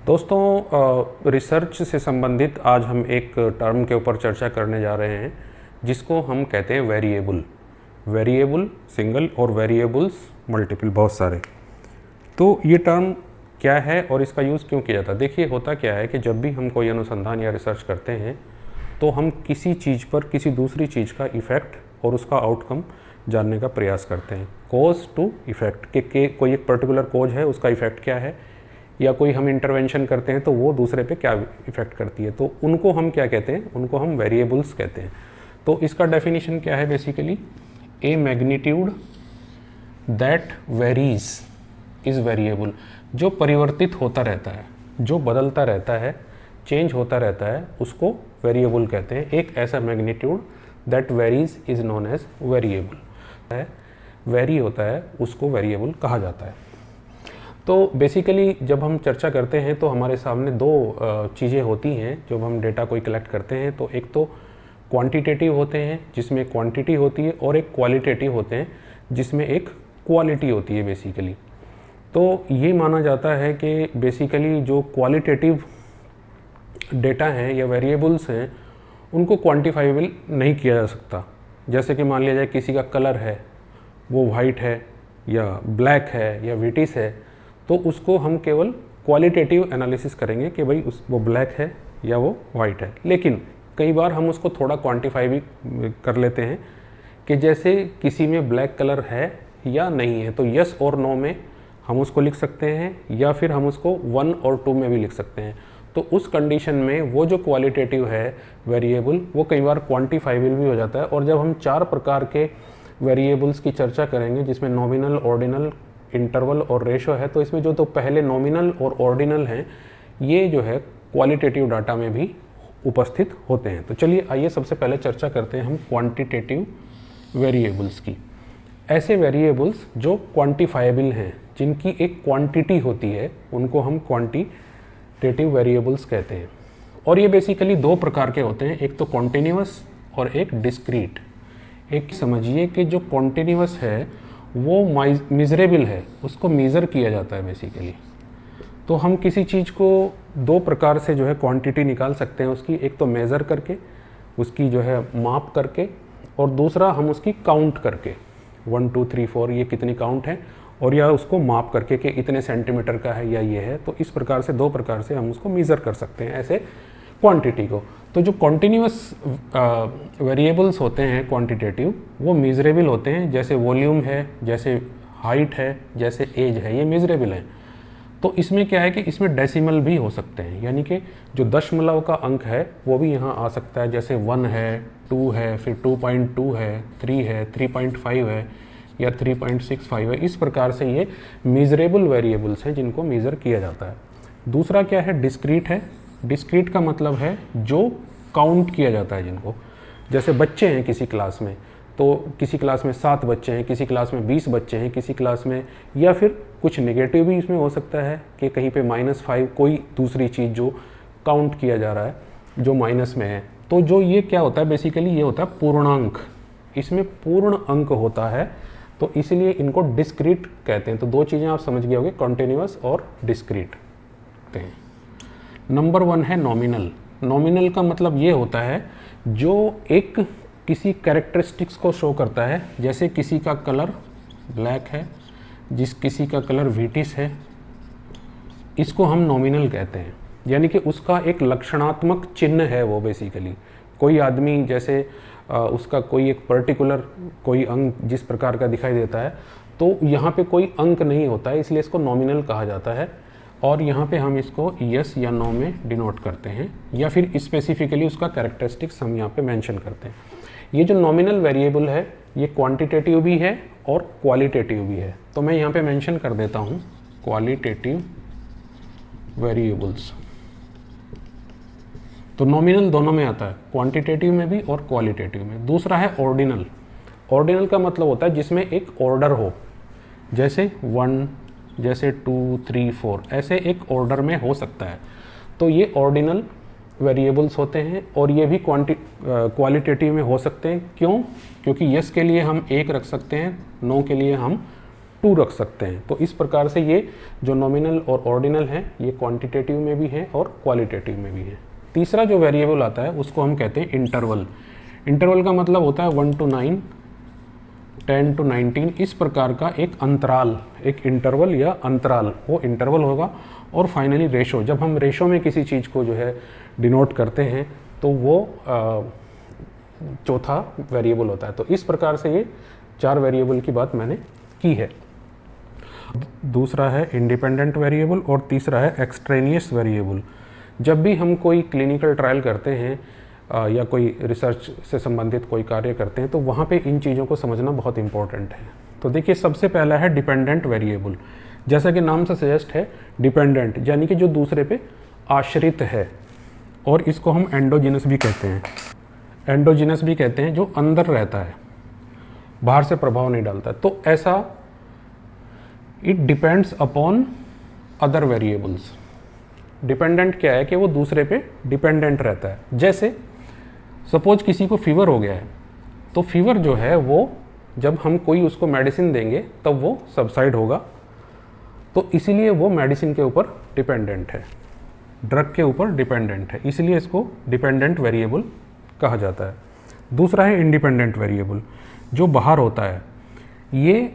दोस्तों, रिसर्च से संबंधित आज हम एक टर्म के ऊपर चर्चा करने जा रहे हैं जिसको हम कहते हैं वेरिएबल सिंगल और वेरिएबल्स मल्टीपल, बहुत सारे। तो ये टर्म क्या है और इसका यूज़ क्यों किया जाता है? देखिए, होता क्या है कि जब भी हम कोई अनुसंधान या रिसर्च करते हैं तो हम किसी चीज़ पर किसी दूसरी चीज़ का इफ़ेक्ट और उसका आउटकम जानने का प्रयास करते हैं। कॉज टू इफ़ेक्ट के कोई एक पर्टिकुलर कॉज है, उसका इफ़ेक्ट क्या है, या कोई हम इंटरवेंशन करते हैं तो वो दूसरे पे क्या इफ़ेक्ट करती है, तो उनको हम क्या कहते हैं? उनको हम वेरिएबल्स कहते हैं। तो इसका डेफिनेशन क्या है? Basically A magnitude that varies is variable. जो परिवर्तित होता रहता है, जो बदलता रहता है, चेंज होता रहता है, उसको वेरिएबल कहते हैं। एक ऐसा magnitude that varies is known as variable है, वेरी होता है, उसको वेरिएबल कहा जाता है। तो बेसिकली जब हम चर्चा करते हैं तो हमारे सामने दो चीज़ें होती हैं जब हम डेटा कोई कलेक्ट करते हैं। तो एक तो क्वांटिटेटिव होते हैं जिसमें क्वांटिटी होती है, और एक क्वालिटेटिव होते हैं जिसमें एक क्वालिटी होती है बेसिकली। तो ये माना जाता है कि बेसिकली जो क्वालिटेटिव डेटा हैं या वेरिएबल्स हैं उनको क्वांटिफाइबल नहीं किया जा सकता। जैसे कि मान लिया जाए किसी का कलर है, वो वाइट है या ब्लैक है या विटिस है, तो उसको हम केवल क्वालिटेटिव एनालिसिस करेंगे कि भाई वो ब्लैक है या वो वाइट है। लेकिन कई बार हम उसको थोड़ा क्वांटिफाई भी कर लेते हैं कि जैसे किसी में ब्लैक कलर है या नहीं है, तो यस और नो में हम उसको लिख सकते हैं, या फिर हम उसको 1 और 2 में भी लिख सकते हैं। तो उस कंडीशन में वो जो क्वालिटेटिव है वेरिएबल, वो कई बार क्वांटिफाइबल भी हो जाता है। और जब हम 4 प्रकार के वेरिएबल्स की चर्चा करेंगे जिसमें नॉमिनल, ऑर्डिनल, इंटरवल और रेशो है, तो इसमें जो तो पहले नॉमिनल और ऑर्डिनल हैं, ये जो है क्वालिटेटिव डाटा में भी उपस्थित होते हैं। तो चलिए आइए सबसे पहले चर्चा करते हैं हम क्वांटिटेटिव वेरिएबल्स की। ऐसे वेरिएबल्स जो क्वांटिफाइबल हैं, जिनकी एक क्वांटिटी होती है, उनको हम क्वांटिटेटिव वेरिएबल्स कहते हैं। और ये बेसिकली 2 प्रकार के होते हैं, एक तो कॉन्टिन्यूअस और एक डिस्क्रीट। एक समझिए कि जो कॉन्टिन्यूअस है वो मेजरेबल है, उसको मेज़र किया जाता है बेसिकली। तो हम किसी चीज़ को 2 प्रकार से जो है क्वांटिटी निकाल सकते हैं उसकी। एक तो मेज़र करके, उसकी जो है माप करके, और दूसरा हम उसकी काउंट करके 1 2 3 4 ये कितनी काउंट है, और या उसको माप करके कि इतने सेंटीमीटर का है या ये है। तो इस प्रकार से 2 प्रकार से हम उसको मेज़र कर सकते हैं ऐसे क्वांटिटी को। तो जो कॉन्टिन्यूअस वेरिएबल्स होते हैं क्वांटिटेटिव, वो मेजरेबल होते हैं। जैसे वॉल्यूम है, जैसे हाइट है, जैसे एज है, ये मेजरेबल हैं। तो इसमें क्या है कि इसमें डेसिमल भी हो सकते हैं, यानी कि जो दशमलव का अंक है वो भी यहाँ आ सकता है। जैसे 1 है, 2 है, फिर 2.2 है, 3 है, 3.5 है, या 3.65 है। इस प्रकार से ये मेजरेबल वेरिएबल्स हैं जिनको मेज़र किया जाता है। दूसरा क्या है? डिस्क्रीट है। डिस्क्रीट का मतलब है जो काउंट किया जाता है जिनको। जैसे बच्चे हैं किसी क्लास में, तो किसी क्लास में 7 बच्चे हैं, किसी क्लास में 20 बच्चे हैं, किसी क्लास में, या फिर कुछ नेगेटिव भी इसमें हो सकता है कि कहीं पे -5 कोई दूसरी चीज़ जो काउंट किया जा रहा है जो माइनस में है। तो जो ये क्या होता है बेसिकली, ये होता है पूर्णांक, इसमें पूर्ण अंक होता है, तो इसलिए इनको डिस्क्रीट कहते हैं। तो 2 चीज़ें आप समझ गए होंगे, कॉन्टिन्यूअस और डिस्क्रीट कहते हैं। नंबर 1 है नॉमिनल। नॉमिनल का मतलब ये होता है जो एक किसी कैरेक्टरिस्टिक्स को शो करता है। जैसे किसी का कलर ब्लैक है, किसी का कलर विटिस है, इसको हम नॉमिनल कहते हैं। यानी कि उसका एक लक्षणात्मक चिन्ह है वो बेसिकली। कोई आदमी जैसे उसका कोई एक पर्टिकुलर कोई अंक जिस प्रकार का दिखाई देता है, तो यहाँ पे कोई अंक नहीं होता है, इसलिए इसको नॉमिनल कहा जाता है। और यहाँ पे हम इसको यस या नो में डिनोट करते हैं, या फिर स्पेसिफिकली उसका कैरेक्टरिस्टिक्स हम यहाँ पे मेंशन करते हैं। ये जो नॉमिनल वेरिएबल है ये क्वांटिटेटिव भी है और क्वालिटेटिव भी है। तो मैं यहाँ पे मेंशन कर देता हूँ क्वालिटेटिव वेरिएबल्स। तो नॉमिनल दोनों में आता है, क्वांटिटेटिव में भी और क्वालिटेटिव में। दूसरा है ऑर्डिनल। ऑर्डिनल का मतलब होता है जिसमें एक ऑर्डर हो, जैसे 1, जैसे 2 3 4, ऐसे एक ऑर्डर में हो सकता है। तो ये ऑर्डिनल वेरिएबल्स होते हैं, और ये भी क्वालिटेटिव में हो सकते हैं। क्यों? क्योंकि यस के लिए हम 1 रख सकते हैं, नो के लिए हम 2 रख सकते हैं। तो इस प्रकार से ये जो नॉमिनल और ऑर्डिनल हैं ये क्वांटिटेटिव में भी हैं और क्वालिटेटिव में भी हैं। तीसरा जो वेरिएबल आता है उसको हम कहते हैं इंटरवल। इंटरवल का मतलब होता है 1 to 9, 10 to 19, इस प्रकार का एक अंतराल, एक इंटरवल या अंतराल, वो इंटरवल होगा। और फाइनली रेशो, जब हम रेशो में किसी चीज़ को जो है डिनोट करते हैं तो वो चौथा वेरिएबल होता है। तो इस प्रकार से ये 4 वेरिएबल की बात मैंने की है। दूसरा है इंडिपेंडेंट वेरिएबल और तीसरा है एक्सट्रेनियस वेरिएबल। जब भी हम कोई क्लिनिकल ट्रायल करते हैं या कोई रिसर्च से संबंधित कोई कार्य करते हैं तो वहाँ पे इन चीज़ों को समझना बहुत इंपॉर्टेंट है। तो देखिए, सबसे पहला है डिपेंडेंट वेरिएबल। जैसा कि नाम से सजेस्ट है, डिपेंडेंट यानी कि जो दूसरे पे आश्रित है, और इसको हम एंडोजिनस भी कहते हैं। एंडोजिनस भी कहते हैं, जो अंदर रहता है, बाहर से प्रभाव नहीं डालता। तो ऐसा it depends upon other variables. Dependent क्या है कि वो दूसरे पे डिपेंडेंट रहता है। जैसे सपोज किसी को फीवर हो गया है, तो फीवर जो है वो जब हम कोई उसको मेडिसिन देंगे तब वो सबसाइड होगा, तो इसीलिए वो मेडिसिन के ऊपर डिपेंडेंट है, ड्रग के ऊपर डिपेंडेंट है, इसलिए इसको डिपेंडेंट वेरिएबल कहा जाता है। दूसरा है इंडिपेंडेंट वेरिएबल, जो बाहर होता है, ये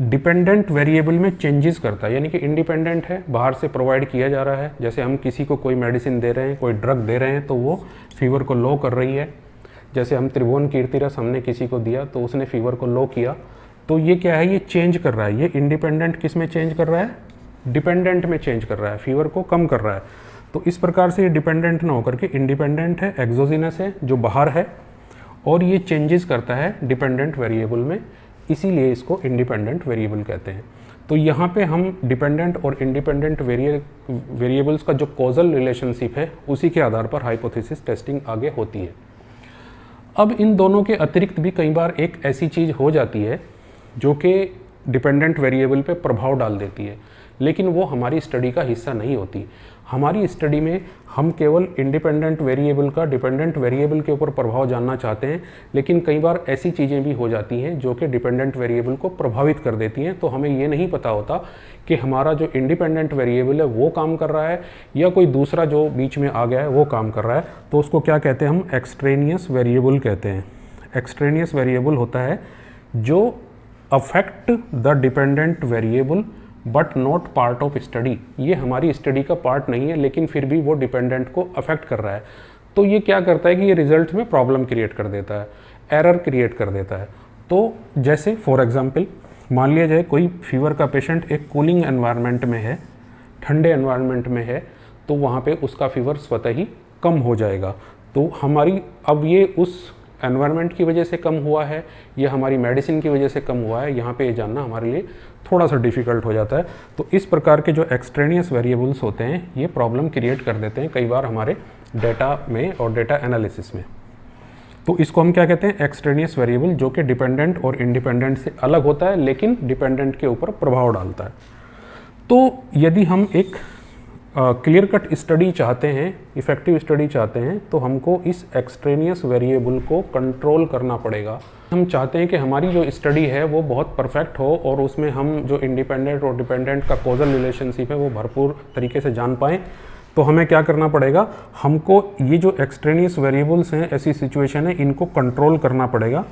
डिपेंडेंट वेरिएबल में चेंजेस करता है। यानी कि इंडिपेंडेंट है, बाहर से प्रोवाइड किया जा रहा है। जैसे हम किसी को कोई मेडिसिन दे रहे हैं, कोई ड्रग दे रहे हैं, तो वो फीवर को लो कर रही है। जैसे हम त्रिभुवन कीर्तिरस हमने किसी को दिया तो उसने फीवर को लो किया, तो ये क्या है, ये चेंज कर रहा है। ये इंडिपेंडेंट किस में चेंज कर रहा है, डिपेंडेंट में चेंज कर रहा है, फीवर को कम कर रहा है। तो इस प्रकार से ये डिपेंडेंट ना होकर के इंडिपेंडेंट है, एक्सोजिनस है, जो बाहर है, और ये चेंजेस करता है डिपेंडेंट वेरिएबल में, इसीलिए इसको इंडिपेंडेंट वेरिएबल कहते हैं। तो यहाँ पे हम डिपेंडेंट और इंडिपेंडेंट वेरिएबल्स का जो कॉजल रिलेशनशिप है उसी के आधार पर हाइपोथेसिस टेस्टिंग आगे होती है। अब इन दोनों के अतिरिक्त भी कई बार एक ऐसी चीज़ हो जाती है जो कि डिपेंडेंट वेरिएबल पे प्रभाव डाल देती है, लेकिन वो हमारी स्टडी का हिस्सा नहीं होती। हमारी स्टडी में हम केवल इंडिपेंडेंट वेरिएबल का डिपेंडेंट वेरिएबल के ऊपर प्रभाव जानना चाहते हैं, लेकिन कई बार ऐसी चीज़ें भी हो जाती हैं जो कि डिपेंडेंट वेरिएबल को प्रभावित कर देती हैं। तो हमें ये नहीं पता होता कि हमारा जो इंडिपेंडेंट वेरिएबल है वो काम कर रहा है या कोई दूसरा जो बीच में आ गया है वो काम कर रहा है। तो उसको क्या कहते हैं, हम एक्सट्रेनियस वेरिएबल कहते हैं। एक्सट्रेनियस वेरिएबल होता है जो affect the dependent variable but not part of study. ये हमारी स्टडी का पार्ट नहीं है, लेकिन फिर भी वो डिपेंडेंट को अफेक्ट कर रहा है। तो ये क्या करता है कि ये रिजल्ट में प्रॉब्लम क्रिएट कर देता है, एरर क्रिएट कर देता है। तो जैसे फॉर एग्जांपल मान लिया जाए कोई फीवर का पेशेंट एक कूलिंग एनवायरनमेंट में है, ठंडे एनवायरनमेंट में है, तो वहाँ पे उसका फीवर स्वतः ही कम हो जाएगा। तो हमारी अब ये उस एनवायरनमेंट की वजह से कम हुआ है या हमारी मेडिसिन की वजह से कम हुआ है, यहाँ पे ये जानना हमारे लिए थोड़ा सा डिफ़िकल्ट हो जाता है। तो इस प्रकार के जो एक्सट्रेनियस वेरिएबल्स होते हैं ये प्रॉब्लम क्रिएट कर देते हैं कई बार हमारे डेटा में और डेटा एनालिसिस में। तो इसको हम क्या कहते हैं, एक्सट्रेनियस वेरिएबल, जो कि डिपेंडेंट और इंडिपेंडेंट से अलग होता है लेकिन डिपेंडेंट के ऊपर प्रभाव डालता है। तो यदि हम एक क्लियर कट स्टडी चाहते हैं, इफेक्टिव स्टडी चाहते हैं, तो हमको इस एक्सट्रेनियस वेरिएबल को कंट्रोल करना पड़ेगा। हम चाहते हैं कि हमारी जो स्टडी है वो बहुत परफेक्ट हो और उसमें हम जो इंडिपेंडेंट और डिपेंडेंट का कॉजल रिलेशनशिप है वो भरपूर तरीके से जान पाएँ। तो हमें क्या करना पड़ेगा, हमको ये जो एक्सट्रेनियस वेरिएबल्स हैं, ऐसी सिचुएशन है, इनको कंट्रोल करना पड़ेगा,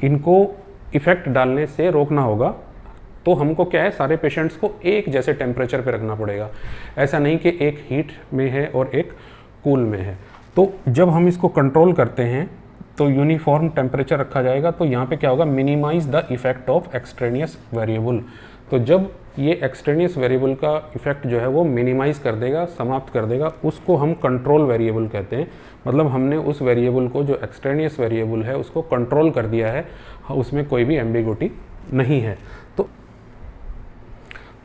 इनको इफेक्ट डालने से रोकना होगा। तो हमको क्या है, सारे पेशेंट्स को एक जैसे टेम्परेचर पे रखना पड़ेगा। ऐसा नहीं कि एक हीट में है और एक कूल में है। तो जब हम इसको कंट्रोल करते हैं तो यूनिफॉर्म टेम्परेचर रखा जाएगा। तो यहाँ पे क्या होगा, minimise the effect of extraneous variable. तो जब ये एक्सट्रेनियस वेरिएबल का इफेक्ट जो है वो मिनिमाइज कर देगा, समाप्त कर देगा, उसको हम कंट्रोल वेरिएबल कहते हैं। मतलब हमने उस वेरिएबल को, जो एक्सट्रेनियस वेरिएबल है, उसको कंट्रोल कर दिया है, उसमें कोई भी एम्बिगुइटी नहीं है।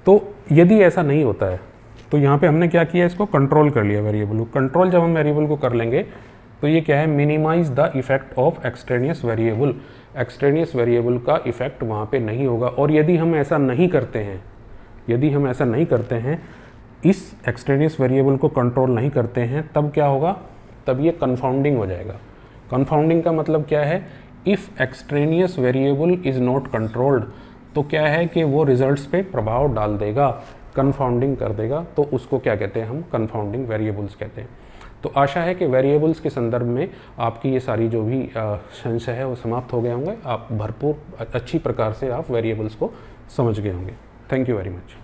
तो यदि ऐसा नहीं होता है तो यहाँ पे हमने क्या किया, इसको कंट्रोल कर लिया वेरिएबल को। कंट्रोल जब हम वेरिएबल को कर लेंगे तो ये क्या है, minimise the effect of extraneous variable. Extraneous variable का इफेक्ट वहाँ पे नहीं होगा। और यदि हम ऐसा नहीं करते हैं, इस एक्सट्रेनियस वेरिएबल को कंट्रोल नहीं करते हैं, तब क्या होगा, तब ये कन्फाउंडिंग हो जाएगा। कन्फाउंडिंग का मतलब क्या है, if extraneous variable is not controlled, तो क्या है कि वो रिजल्ट्स पे प्रभाव डाल देगा, कन्फाउंडिंग कर देगा, तो उसको क्या कहते हैं, हम कन्फाउंडिंग वेरिएबल्स कहते हैं। तो आशा है कि वेरिएबल्स के संदर्भ में आपकी ये सारी जो भी संशय है वो समाप्त हो गए होंगे। आप भरपूर अच्छी प्रकार से आप वेरिएबल्स को समझ गए होंगे। Thank you very much.